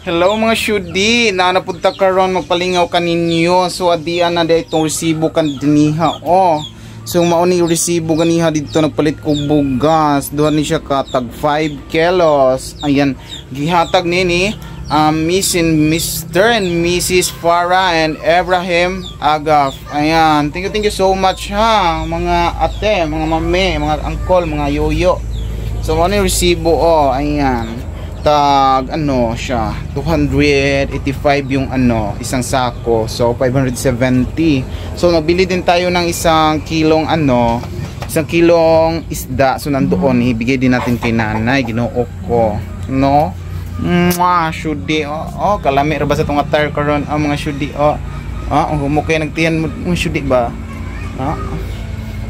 Hello mga syudi, napunta karon magpalingaw kaninyo. So adian na dito resibo kan diniha. So mao ni resibo ganiha dito nagpalit ko bugas. Duha ni siya ka tag 5 kilos. Ayan, gihatag nini Mr. and Mrs. Farah and Abraham Agaf. Ayan, thank you so much ha mga ate, mga mame, mga uncle, mga yoyo. So mao ni resibo ayan. Tag ano siya 285 yung isang sako, so 570. So nabili din tayo ng isang kilong isda, so nandoon ibigay din natin kay nanay. Ginoo ko no syudi kalami ra ba sa tong attire karon mga syudi humukay nagtiyan mga syudi ba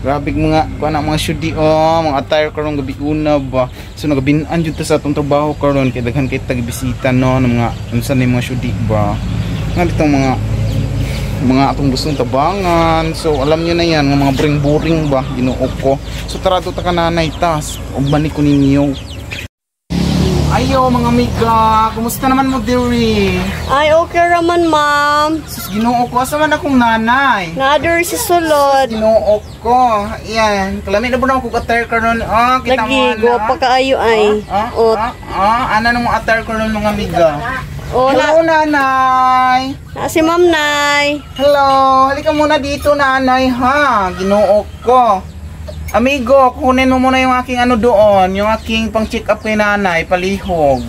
grabe mga mga syudi mga attire karon gabi una ba. So nagabinan jud ta sa atong trabaho karon kay daghan kay tagibisita ng mga unsa ni mga syudi ba. Nga ditong mga atong gustong tabangan. So alam niyo na yan mga buring-buring ba Ginoo ko. So tara to ta kananay tas ugban ni ko ninyo. Ayo mga amiga, kumusta naman mo diri? Ay okay raman ma'am. Sus Ginoo ko, asa man akong nanay? Nader si sulod. Ginoo ko. Ayan, kalami na ba na ako attire karon? Kita mo na. Go pa kaayo ay. Ana nung attire karon mga amiga? Hello nanay. Si ma'am nay. Hello, halika muna dito nanay ha. Ginoo ko. Amigo, kunin mo muna yung aking doon, yung aking pang check up kay nanay, palihog.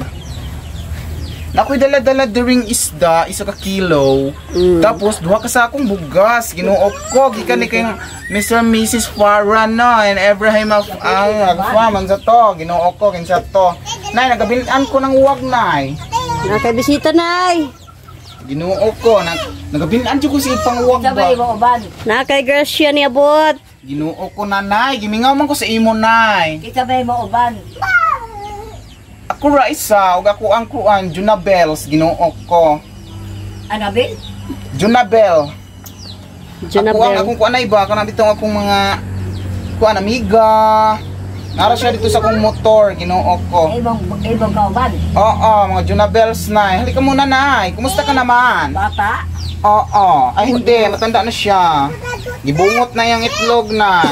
Nakoy dala-dala during isda, 1 kilo. Tapos duha ka sa akong bugas, Ginoo ko, gikan ni kay Mr. and Mrs. Farah and Abraham man sa to, Ginoo ko kinsa to. Nay, nagabilan ko ng uwag nay. Nakabisita nay. Ginoo ko, nagabilan jud ko si pang uwag ba. Nakay Gracia ni abot. Ginoo ko nanay, gimingaw man ko sa imo nay. Kita ba mo uban? Ako ra isa, ug ako ang kuan Junabels, Ginoo ko. Anabel? Junabel. Akong kuan ay ba kana dito akong mga kuan amiga. Nara siya dito sa akong motor, Ginoo ko. Ibang kauban? Oo, mga Junabels nay. Halika muna nay. Kumusta ka naman? Bata? Oo. Ay hindi, matanda na siya. Gibungot na yung itlog na.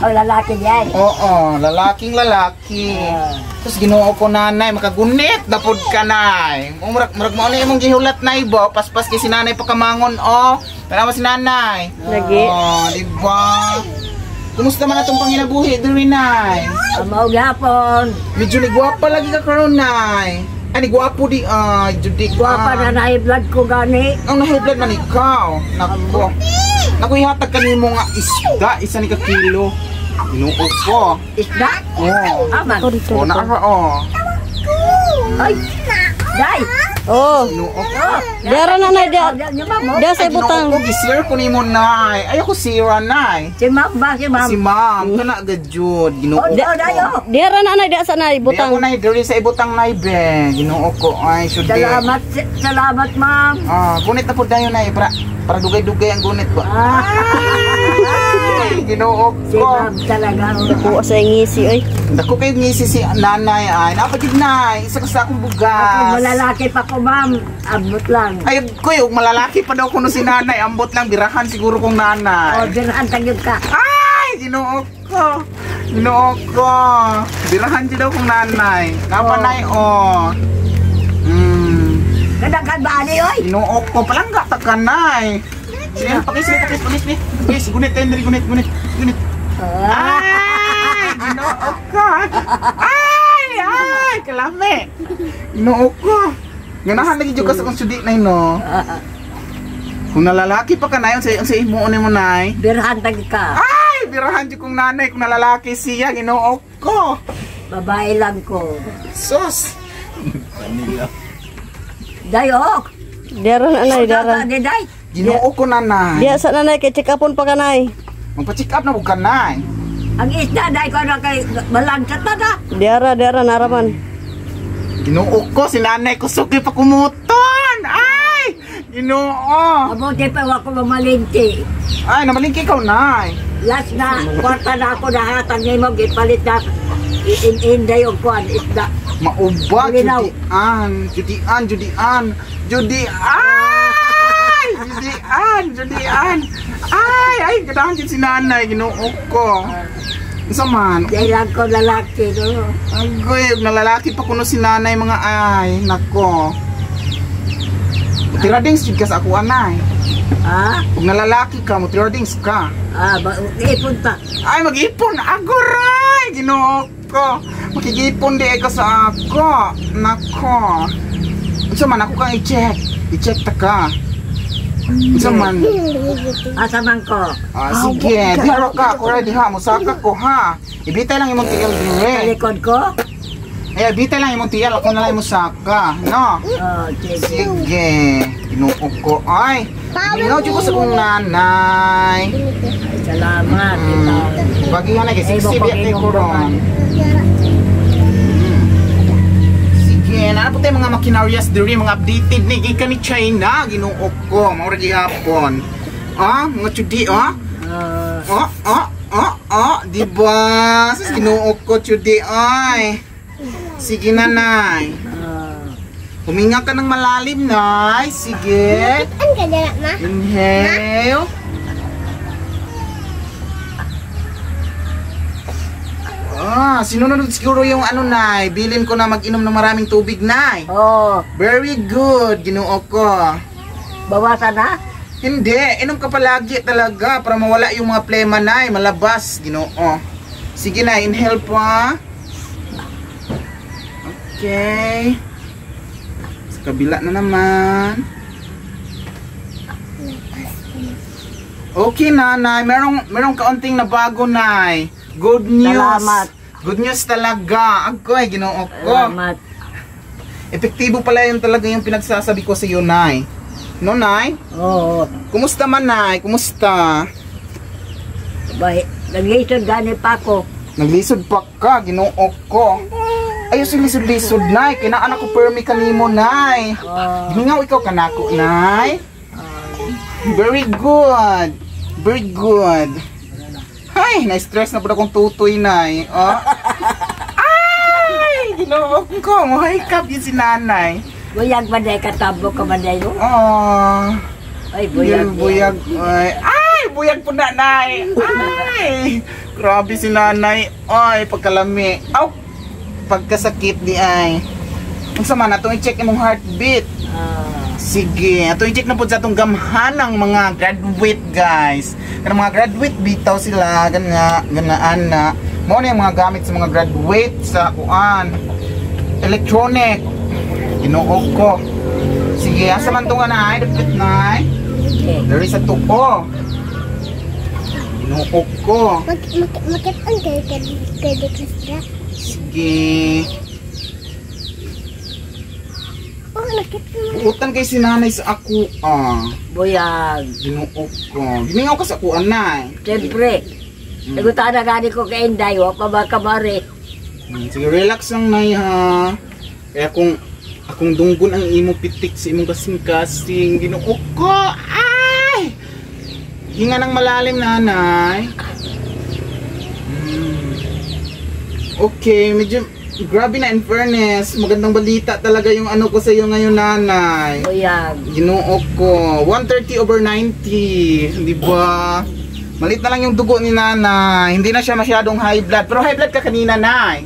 Lalaki yan. Oo, lalaking lalaki. Tapos Ginoo ko nanay, makagunit na pod ka nay. Murag mo na imong gihulat na ibo, paspas kay si nanay pakamangon Tanawa si nanay. Lagi. Diba? Kumusta man atong panginabuhi diri nay? Mao gyapon. Medyo ni gwapa lagi ka karon nay. Ani gwapo di judi Gwapa na high blood ko gani. Ang high blood man ikaw. Nako. Naku ihatag kanimo nga isda, 1 ka kilo. Ginoo ko. Isda? Aman. Naara Ay. Dai. Ginoo ko. Dara na nay dia. Dia sa butang. Ko gisir ko nimo nay. Ay ako sira nay. Si ma'am ba si ma'am? Si ma'am kana gajud. Ginoo ko. Dara na nay dia sa nay butang. Ako nay diri sa ibutang nay be. Ginoo ko. Ay sudi. Salamat ma'am. Gunit na pud dayon nay para dugay-dugay ang gunit ba. Ginoo ko. Si ma'am talaga. Ko sa ngisi oy. Dako kay ngisi si nanay ay. Napagid nay, isa ka sa akong bugas. Malalaki pa ko ma'am. Ambot lang. Ay kuy, malalaki pa daw kuno si nanay, ambot lang birahan siguro kong nanay. Birahan tagyud ka. Ay, Ginoo ko. Ginoo ko. Birahan di daw kong nanay. Napanay Kadaghan ba ani oy? Ginoo ko, palangga ta kanay. Sige, pakis. Yes, gunit tayo, gunit. Ay, Ginoo ko. Ay, kalami. Ginoo ko. Ganahan lagi jud ka sa kong sudi nay no. Kung nalalaki pa ka na yun, sa imo mo nay. Birahan tagyud ka. Ay, birahan jud kong nanay kung nalalaki siya, Ginoo ko. Babae lang ko. Sus. Dayok. Dara na nay dara. Day. Ginoo ko nanay. Dia sa nanay kay check upon pa kanay. Magpa-check up na bug kanay. Ang isda day ko na kay balansat na da. Dara naraman. Ginoo ko si nanay ko suki pa kumuton. Ay! Ginoo. Abuti pa ako mamalingki. Ay, namalingki ikaw nay. Last na kwarta na ako nahatag niya mo gipalit na in day og kuan isda. Mauba, Linaw. Judian. Ay, ganahan dyan si nanay, ginuok ko. Isa man. Kailan ko lalaki, no? Agoy, nalalaki pa kuno si nanay mga ay. Nako. Mutiradings jud ka sa ako anay. Ha? Kung nalalaki ka, mutiradings ka. Ipon pa. Ay, mag-ipon. Agoray! Ginuok ko. Makikipon di ka sa ako. Nako. Isa man, ako kang i-check. I-check ta ka. Isa man. Asa man ko? Sige. Diharo ka. Ako ready ha. Musaka ko ha. Ibitay lang imong tigal Sa dire. likod ko? Ay, ibitay lang imong tigal. Ako na lang musaka. No? Sige. Sige. Ginuok ko. Ay. Mingaw dyan ko sa kong nanay. Salamat. Bagihan na kasi Ay, sibiyat ni mapag-inom Koron. Sige, na po tayo mga makinaryas diri, mga updated ni gikan ni China, ginuok ko, maura gihapon. Mga chudi, diba? Sus, ginuok ko, chudi, ay. Sige, nanay. Huminga ka ng malalim, nay. Sige. Inhale. Sinunod siguro yung ano, nay. Bilin ko na mag-inom ng maraming tubig, nay. Very good, ginuo ko. Bawasan na? Hindi, inom ka palagi talaga para mawala yung mga plema, nay. Malabas, ginuo. Sige na, inhale pa. Okay. Sa kabila na naman. Okay, nanay. Merong kaunting na bago, nay. Good news. Salamat. Good news talaga. Agoy, ginuok ko. Salamat. Epektibo pala yun talaga yung pinagsasabi ko sa iyo, nay. No, nay? Oo. Kumusta man, nay? Kumusta? Naglisod gani pa ako. Naglisod pa ka, ginuok ko. Ayos yung lisod-lisod, nay. Kinaanak ko permi kanimo, nay. Gingaw ikaw kanako, nay. Very good. Very good. Ay, na-stress na po akong tutoy, nay. Ay, ginuok ko. Mahikap yun si nanay. Buyag banday, katabo ka banday no? Ay, Buyag, buyag. buyag. Ay, buyag po na, nay. Ay, grabe si nanay. Ay, pagkalami. Aw, pagkasakit di ay. Kung sama na, itong i-check imong heartbeat. Sige, itong i-check na po sa itong gamhan ng mga graduate, guys. Kaya mga graduate, bitaw sila. Ganaan na. Mao na yung mga gamit sa mga graduate sa kuan. Electronic. Ginuok ko. Sige, asa man itong anay? Dapit na. Dari sa tuko. Ginuok ko. Makitang kay Dekastra. Sige. Nakit Utang kay sinanay sa ako. Buyag. Ginuok ko. Gimingaw ka sa kuan, nay. Siyempre. Nagutaan na gani ko kay Inday, wak pa ba kamari? Sige, relax lang, nay, ha. Kaya akong dunggon ang imo pitik sa imong kasing-kasing. Ginuok ko. Ay! Hinga ng malalim, nanay. Okay, medyo grabe na in fairness. Magandang balita talaga yung ano ko sa iyo ngayon, nanay. Buyag. Ginuok ko. 130/90. Di ba? Malit na lang yung dugo ni nanay. Hindi na siya masyadong high blood. Pero high blood ka kanina, nay.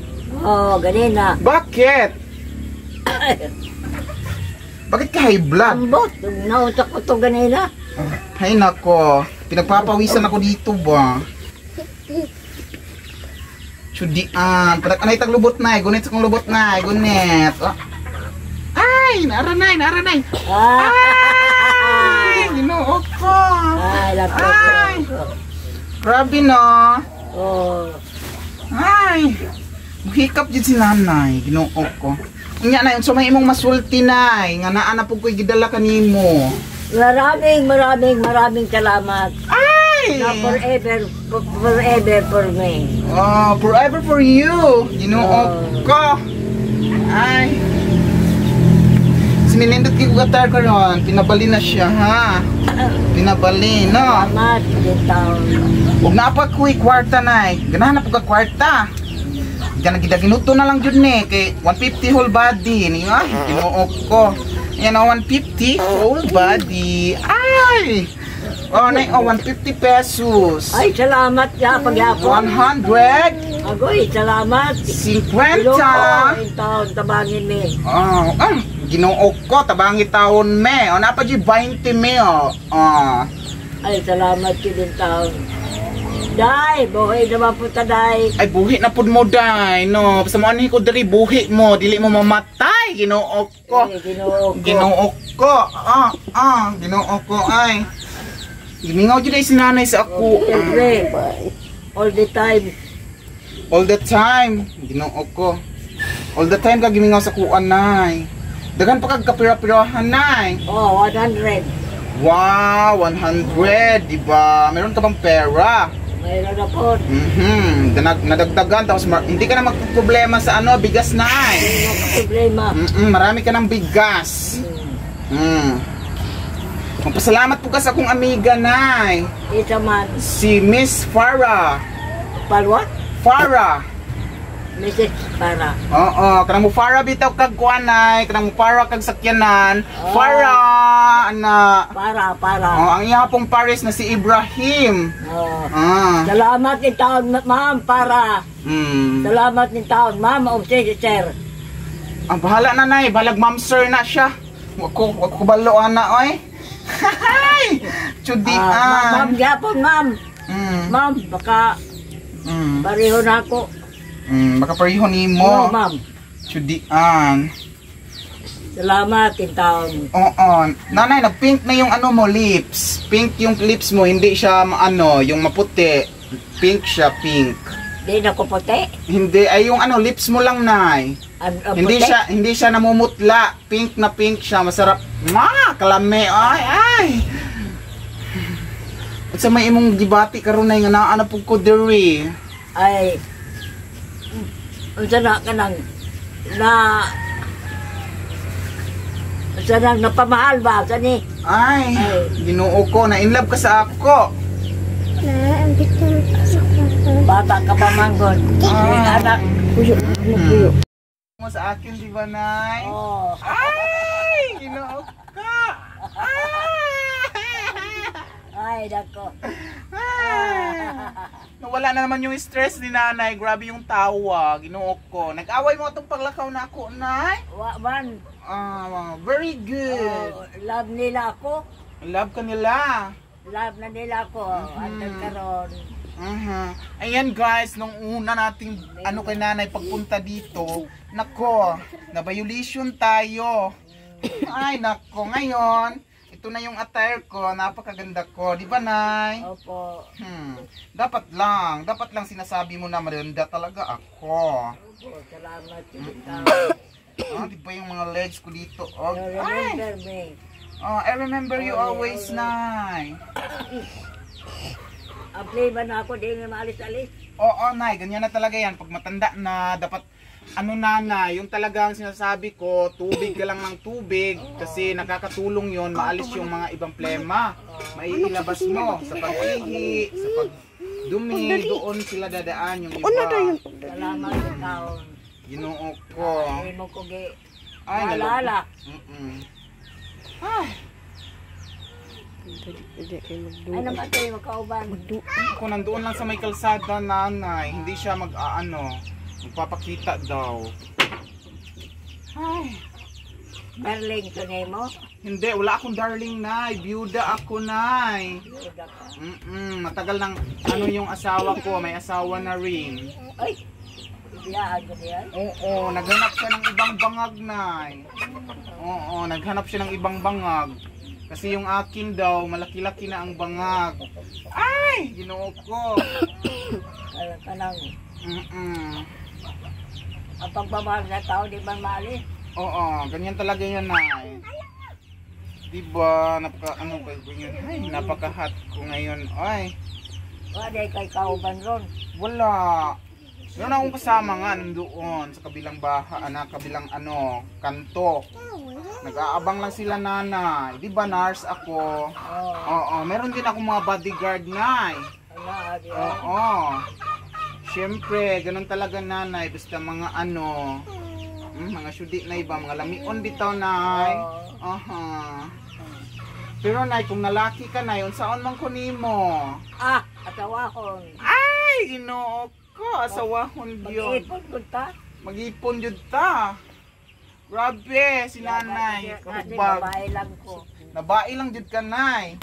Ganina. Bakit? Bakit ka high blood? Ambot. Nautak ko to ganina. Ay nako. Pinagpapawisan ako dito ba? Sudian. Padak anay tag lubot, nay. Gunit sa kong lubot, nay. Gunit. Ay! Naranay. Ay! Ginuok ko. Ay, lapot. Ay! Grabe, no? Ay! Hikap dyan si nanay. Ginuok ko. Nga na yun, so may imong masulti, nay. Nga naana po ko'y gidala kanimo. Maraming salamat. Ay! Na forever for me. Forever for you. Ginuok ko. Ay! Sinindot ko gatar ko ron. Pinabali na siya, ha? Pinabali, no? Salamat, din taon. Huwag na pa ko'y kwarta, nay. Ganahan na po ka kwarta. Diyan ginuto na lang jud ni kay 150 whole body ni nga tinuok ko. Yan o 150 whole body. Ay. Oh, nay 150 pesos. Ay, salamat ya pagyapon. 100. Agoy, salamat. 50. Yung taon tabangin ni. Oh, ginuok ko tabangi taon me. O napa di 20 me oh. Oh. Ay, salamat yun din taon. Day, buhay naman po ta, day. Ay buhi na pud mo day no. Sa mo ko diri buhi mo dili mo mamatay. Ginuok ko. Ay, Ginoo ko. Ginuok ko. Ginuok ko ay. Gimingaw jud ay sinanay sa ako. Siyempre, all the time. All the time. Ginuok ko. All the time ka gimingaw sa kuan nay. Daghan pa kag kapira-pirahan nay. Oh, 100. Wow, 100, diba? Meron ka bang pera? Mayroon na po. Nadagdagan tapos hindi ka na magproblema sa ano, bigas na Hindi na problema. marami ka ng bigas. Magpasalamat po ka sa akong amiga nay. Isa man. Si Miss Farah. Palwa? Farah. Message para. Oo, kanang mo Farah bitaw kag kuanay, kanang mo Farah kag sakyanan. Farah ana. Para. Ang iya pong Paris na si Ibrahim. Oh. Ah. Salamat ni taon, ma'am, para. Salamat ni taon, ma'am, sir. Ang bahala na nay, balag ma'am sir na siya. Wag ko balo ana oy. Hay! Chudian. Ma'am, yapon, ma'am. Ma'am, baka pareho na ako. Baka pareho Oo, nimo. ma'am. Chudian. Salamat ni taon. Oo. Nanay, nag-pink na yung ano mo, lips. Pink yung lips mo, hindi siya ano, yung maputi. Pink siya, pink. Di na ko puti. Hindi, ay yung ano, lips mo lang, nay. Ang Hindi puti. hindi siya namumutla. Pink na pink siya, masarap. Kalame. Ay. At sa may imong gibati karon nay nga naa pug ko diri. Ay, unsa na kanang napamahal ba kani? Ay, Ginoo ko, na in love ka sa ako. Ang bitin sa kwarto. Bata ka pa manggon. Anak. Puyo. Mo sa akin di ba, nay? Oh. Ay, Ginoo ka. Ay, dako. Nawala na naman yung stress ni nanay. Grabe yung tawa. Ginoo ko. Nag-away mo itong paglakaw na ako, nay? Wa man. Very good. Love nila ako. Love ka nila. Love na nila ako. Hanggang karon. Ayan guys, nung una nating ano kay nanay pagpunta dito, nako, na-violation tayo. Ay nako, ngayon, ito na yung attire ko, napakaganda ko, di ba nay? Opo. Dapat lang sinasabi mo na maganda talaga ako. Opo, salamat. Di ba yung mga legs ko dito? Oh, Remember me. I remember you always, nay. Apply ba na ako, di na maalis-alis? Oo, nay, ganyan na talaga yan. Pag matanda na, dapat, ano nanay, yung talagang sinasabi ko, tubig ka lang ng tubig, kasi nakakatulong yon maalis yung mga ibang plema. Maiilabas mo sa pag-ihi, sa pagdumi, doon sila dadaan yung iba. Salamat sa taon. Ginoo ko. Ay mo ko gi. Ay, Nalala. Ay, Ano ba tayo makauban? ako nandoon lang sa may kalsada, nanay. Hindi siya magpapakita daw. Ay. Darling, tunay mo? Hindi, wala akong darling, nay. Byuda ako, nay. Matagal nang ano yung asawa ko. May asawa na rin. Ay! Biyaan ko diyan? Oo, naghanap siya ng ibang bangag, nay. Oo, naghanap siya ng ibang bangag. Kasi yung akin daw, malaki-laki na ang bangag. Ay! Ginoo ko. Kanang, ang pagmamahal sa tao, di ba maalis? Oo, ganyan talaga yan, nay. Diba, napaka-hot ko ngayon. Ay, Wala kay kauban ron. wala. Meron akong kasama nga nandoon sa kabilang kabilang kanto. Nag-aabang lang sila, nanay. Diba, nurse ako? Oo, meron din akong mga bodyguard, nay. Wala, di ba? Oo. Siyempre, ganun talaga nanay. Basta mga ano, mga syudi na iba, mga lamion bitaw nay. Aha. Pero nay, kung nalaki ka nay, unsaon man kunimo? Asawahon. Ay, Ginoo ko, asawahon gyud. Mag-ipon ko ta. Mag-ipon jud ta. Grabe, si nanay. Kasi Kabubag. babae lang ko. Nabai lang jud ka nay.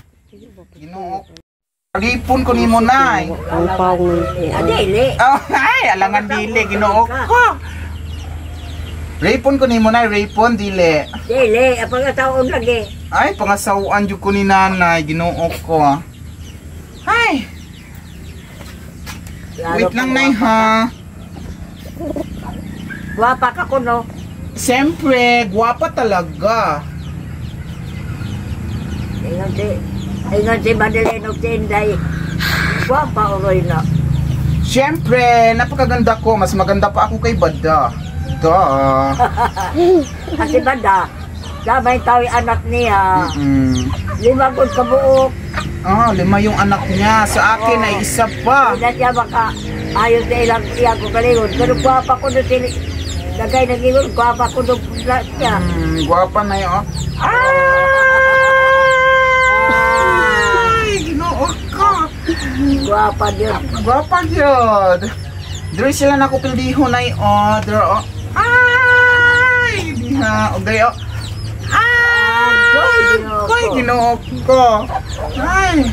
Ginoo. Mag-ipon ko nimo nay. Ang pawon. Adili. Oh, ay, alangan dili, Ginoo ko. Rapon ko nimo nay, rapon dili. Dili, apang taon lagi. Ay, pangasawaan jud ko ni nanay, Ginoo ko. Ay, wait lang nay ha. Guwapa ka ko no. Siyempre, gwapa talaga. Ingon si Madeline og Tinday. Guwapa uroy na. Siyempre, napakaganda ko. Mas maganda pa ako kay Bada. Kasi banda, damay tao yung anak niya. 5 good kabuok. 5 yung anak niya. Sa akin ay isa pa. Hindi siya baka ayos na ilang siya ko kalingon. Pero guwapa ko doon sila. Lagay na gingon, guwapa ko doon siya. Gwapa na yun. Ay, Ginoo ko. Guwapa yun. Gwapa yun. Diri sila na ko pildiho na yun. Ay, diha. Okay, Ay, Ginoo ko. Ay,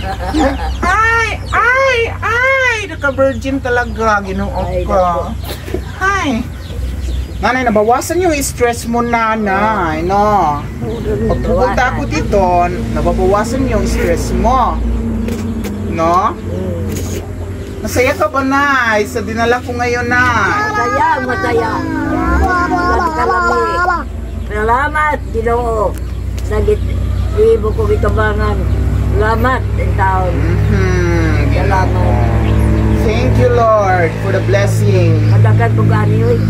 naka-virgin talaga, Ginoo ko. Ay. Nanay, nabawasan yung stress mo, nanay, no? Pag pupunta ako dito, nababawasan yung stress mo. No? Masaya ka ba, nay? Sa dinala ko ngayon, nay? Masaya. Salamat, Ginoo. Nagit, ibo ko gitabangan. Salamat, in taon. Salamat. Thank you, Lord, for the blessing. Madagan ko gani, uy.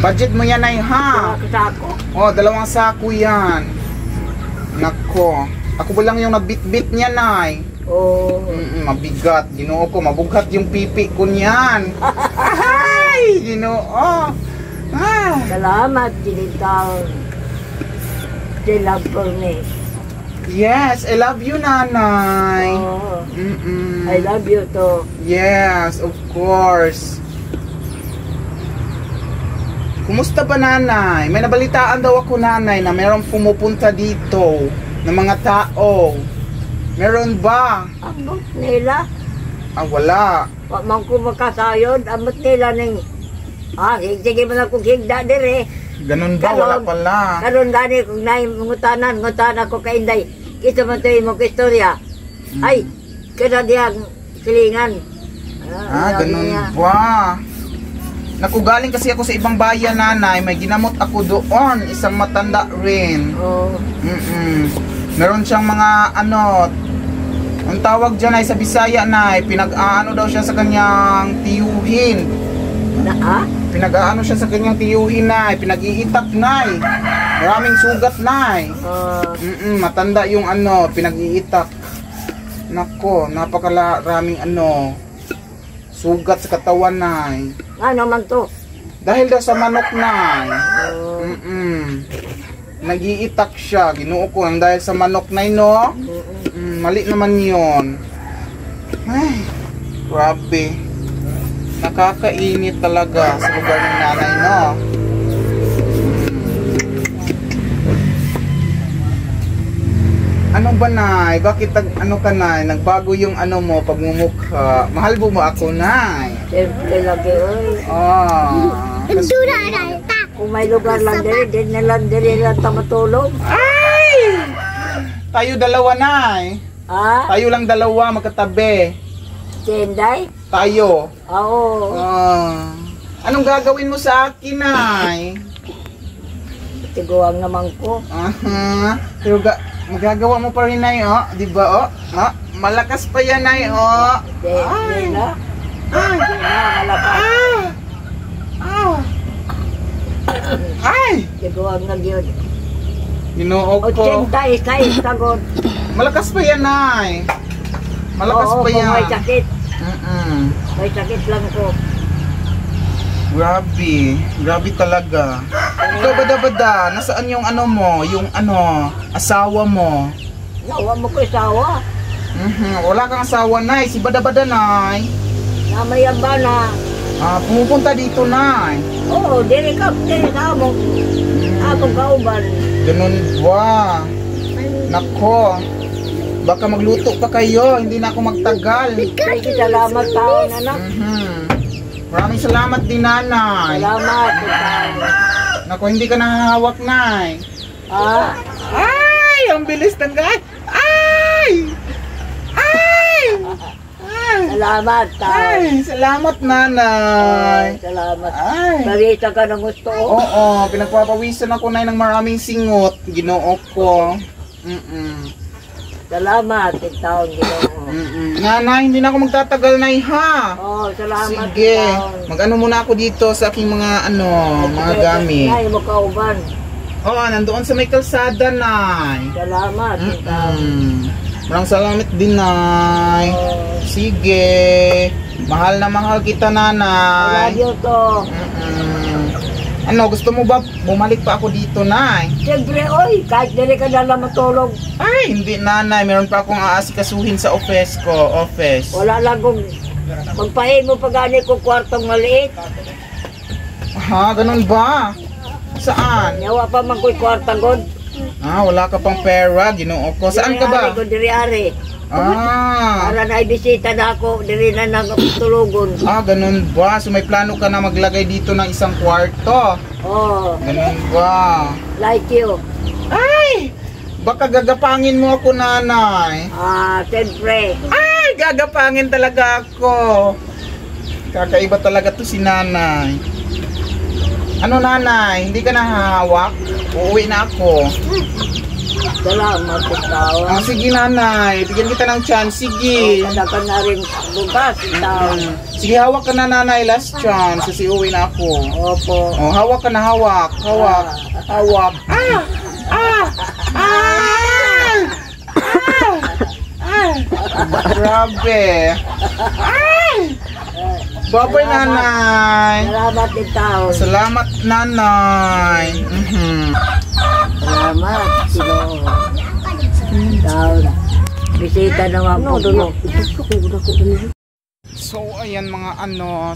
Budget mo yan, nay, ha? Sako. 2 sako yan. Nako. Ako ba lang yung nabit-bit niya, nay? Mabigat. Ginoo ko, mabughat yung pipi ko niyan. Ay, Ginoo. Salamat, Ginitaon. They love for me. Yes, I love you, nanay. I love you too. Yes, of course. Kumusta ba, nanay? May nabalitaan daw ako, nanay, na mayroong pumupunta dito ng mga tao. Meron ba? Amot nila. Wala. Wag man ko makasayod. Amot nila ng... sige mo na kong higda dire. Ganun ba? Wala pala. Karon gani kung ngutanan ko kay Inday. Ito man tayo mong istorya. Ay, kada diyang silingan. Ganun ba? Naku, galing kasi ako sa ibang bayan, nanay. May ginamot ako doon. Isang matanda rin. Meron siyang mga ang tawag dyan ay sa Bisaya, nay. Pinag-aano daw siya sa kanyang tiyuhin. Pinag-aano siya sa kanyang tiyuhin, nay. Pinag-iitak, nay. Maraming sugat, nay. Matanda yung pinag-iitak. Nako, napakaraming sugat sa katawan, nay. Ano man to? Dahil daw sa manok, nay. Nag-iitak siya. Ginoo ko ang dahil sa manok, nay, no? Mali naman yun. Ay, grabe. Nakakainit talaga sa lugar ng nanay, no? Ano ba, nay? Bakit ka, nay? Nagbago yung mo, pagmumukha. Mahal mo ako, nay? Siyempre lagi, oy. Kung may lugar lang din na lang matulog. Ay! Tayo dalawa, nay. Tayo lang dalawa, magkatabi. Tinday? Tayo. Oo. Anong gagawin mo sa akin, nay? Tiguang naman ko. Pero magagawa mo pa rin, nay, di ba, malakas pa yan, nay, Di na. Malakas. Ay! Tiguang na yun. Ginoo ko. 86 tagod. Malakas pa yan, nay. Malakas pa yan. Kung may sakit. May sakit lang ko. Grabe talaga. Ikaw bada-bada, nasaan yung ano mo, yung ano, asawa mo? Nawa mo ko isawa. Wala kang asawa, Nay. Si bada-bada, Nay. Namayan ba na? Pumupunta dito, Nay. Oo, diri sa among. Among kauban. Ganun ba? Nako. Baka magluto pa kayo, hindi na ako magtagal. Sige, salamat taon, anak. Maraming salamat din, Nanay. Salamat. Naku, hindi ka nahahawak, Nay. Ay, ang bilis ng gas. Ay! Salamat taon. Ay, salamat, Nanay. Salamat. Ay. Narita ka ng gusto. Oo, pinagpapawisan ako, Nay, ng maraming singot. Ginoo ko. Salamat, taon, Ginoo. Nanay, hindi na ako magtatagal, Nay, ha? Oh, salamat. Sige, taon. mag-ano muna ako dito sa aking mga mga gamit. Nay mo kauban. Oo, nandoon sa may kalsada, Nay. Salamat, taon. Maraming salamat din, Nay. Sige, mahal na mahal kita, I Nanay. love you to. Ano, gusto mo ba bumalik pa ako dito, Nay? Siyempre, oy, kahit dili ka na lang matulog. Ay, hindi, Nanay. Meron pa akong aasikasuhin sa office ko. Wala lang kung magpahin mo pagani ko kwartong maliit. Ha, ganun ba? Saan? Yawa pa man ko'y kwartang god. Wala ka pang pera, Ginoo ko. Saan ka ba? Diri-ari. Ah, Para na ibisita na ako, diri na tulugon. ganun ba? So may plano ka na maglagay dito ng isang kwarto? Oh, Ganun ba? like you. Ay! Baka gagapangin mo ako, Nanay. Siyempre. Ay, gagapangin talaga ako. Kakaiba talaga to si Nanay. Ano, Nanay? Hindi ka nahahawak? Uuwi na ako. Salamat, taon. Sige, Nanay. Bigyan kita ng chance. Sige. Kada ka na rin bukas, taon. Sige, hawak ka na, Nanay. Last chance. Kasi uuwi na ako. Opo. Oh, hawak ka na, hawak. Hawak. Hawak. Grabe. Bye-bye, Nanay. Salamat, taon. Salamat, Nanay. Salamat, Ginoo. Taon. Bisita naman po ko. So ayan mga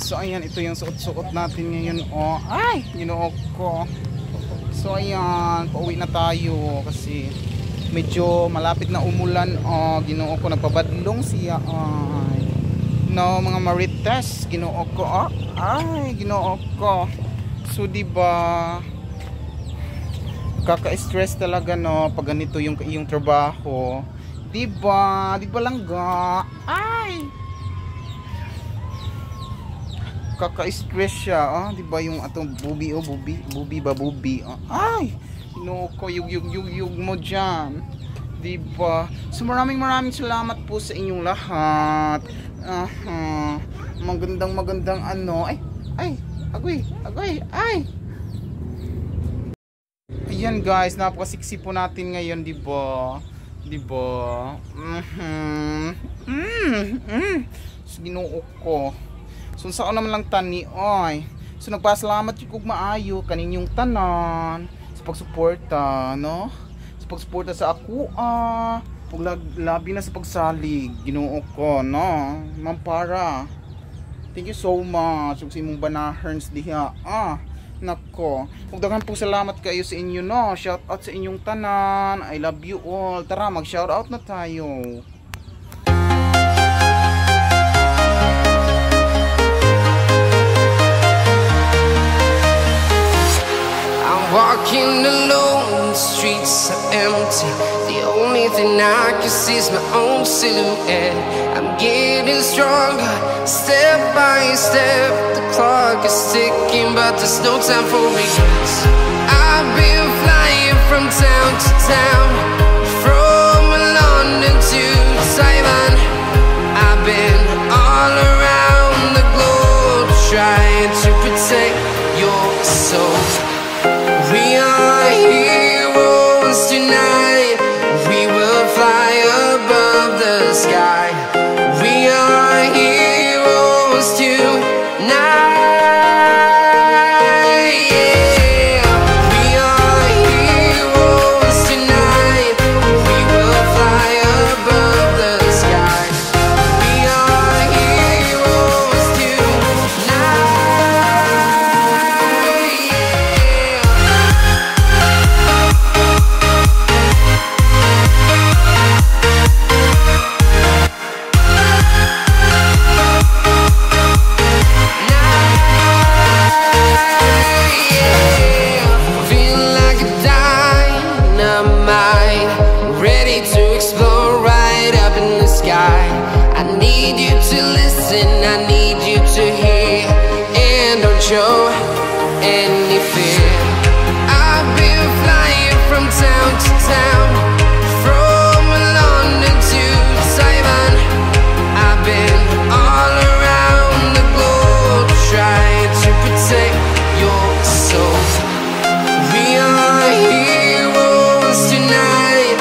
so ayan ito yung suot-suot natin ngayon, Ay, Ginoo ko. So ayan, pauwi na tayo kasi medyo malapit na umulan, Ginoo ko, nagpabadlong siya. No, mga marites, Ginoo ko. Ay, Ginoo ko. So diba, kaka-stress talaga, no, pag ganito yung trabaho. Diba lang ga. Ay, kaka-stress siya, diba yung atong bubi, bubi. Ay, Ginoo ko, yug mo dyan. Diba? So maraming salamat po sa inyong lahat. Magandang ay, agoy, ay. Ayan guys, napaka-sexy po natin ngayon, diba? So Ginoo ko. So saan naman lang tani, So nagpasalamat yung kung maayo kaninyong tanan sa pagsuporta, no? Sa pagsuporta sa ako, labi na sa pagsalig, Ginoo ko, no? Mampara. Thank you so much. Ug sa imong banaherns diha. Nako. Ug daghan po salamat kayo sa inyo, no? Shout out sa inyong tanan. I love you all. Tara, mag-shout out na tayo. Walking alone, the streets are empty. The only thing I can see is my own silhouette. I'm getting stronger, step by step. The clock is ticking, but there's no time for regrets. I've been flying from town to town, from London to Taiwan. I've been all around the globe, trying to protect your soul. We are heroes tonight. We will fly above the sky. We are heroes. I need you to listen, I need you to hear, and don't show any fear. I've been flying from town to town, from London to Taiwan. I've been all around the globe trying to protect your soul. We are heroes tonight,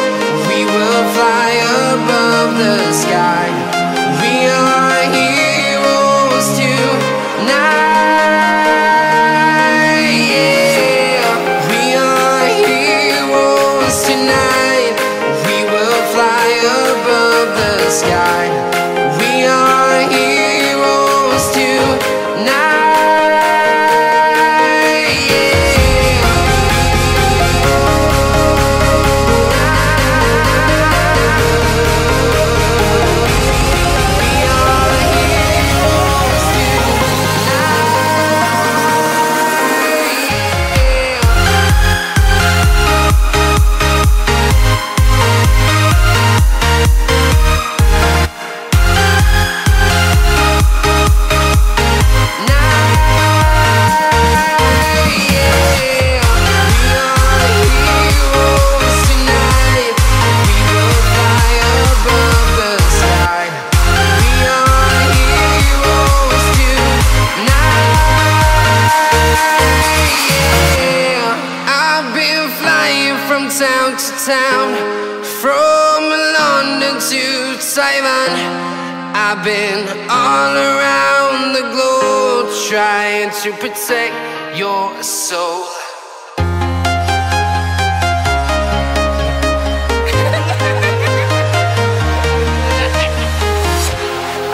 we will fly above the sky. We are heroes tonight, yeah. We are heroes tonight, we will fly above the sky. We are heroes tonight, yeah. Town to town, from London to Taiwan. I've been all around the globe trying to protect your soul.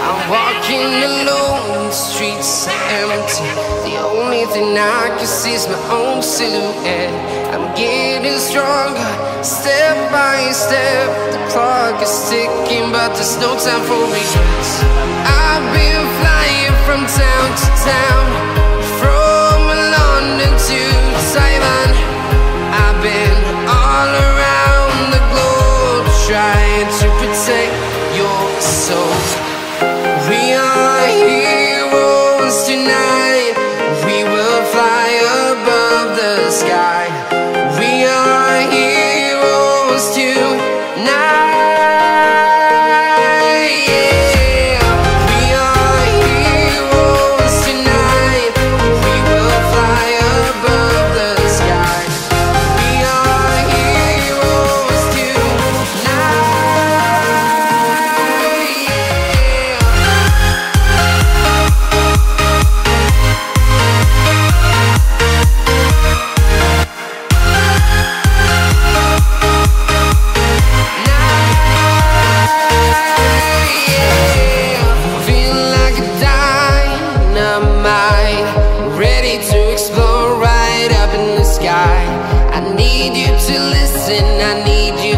I'm walking alone, the streets are empty. The only thing I can see is my own silhouette. I'm getting stronger, step by step. The clock is ticking, but there's no time for regrets. I've been flying from town to town, from London to Taiwan. I've been all around the globe trying to protect your soul. We are heroes tonight, we will fly above the sky. We are heroes tonight, yeah. We are heroes tonight, we will fly above the sky. We are heroes tonight, yeah. Feeling like a dynamite, ready to explode right up in the sky. I need you to listen, I need you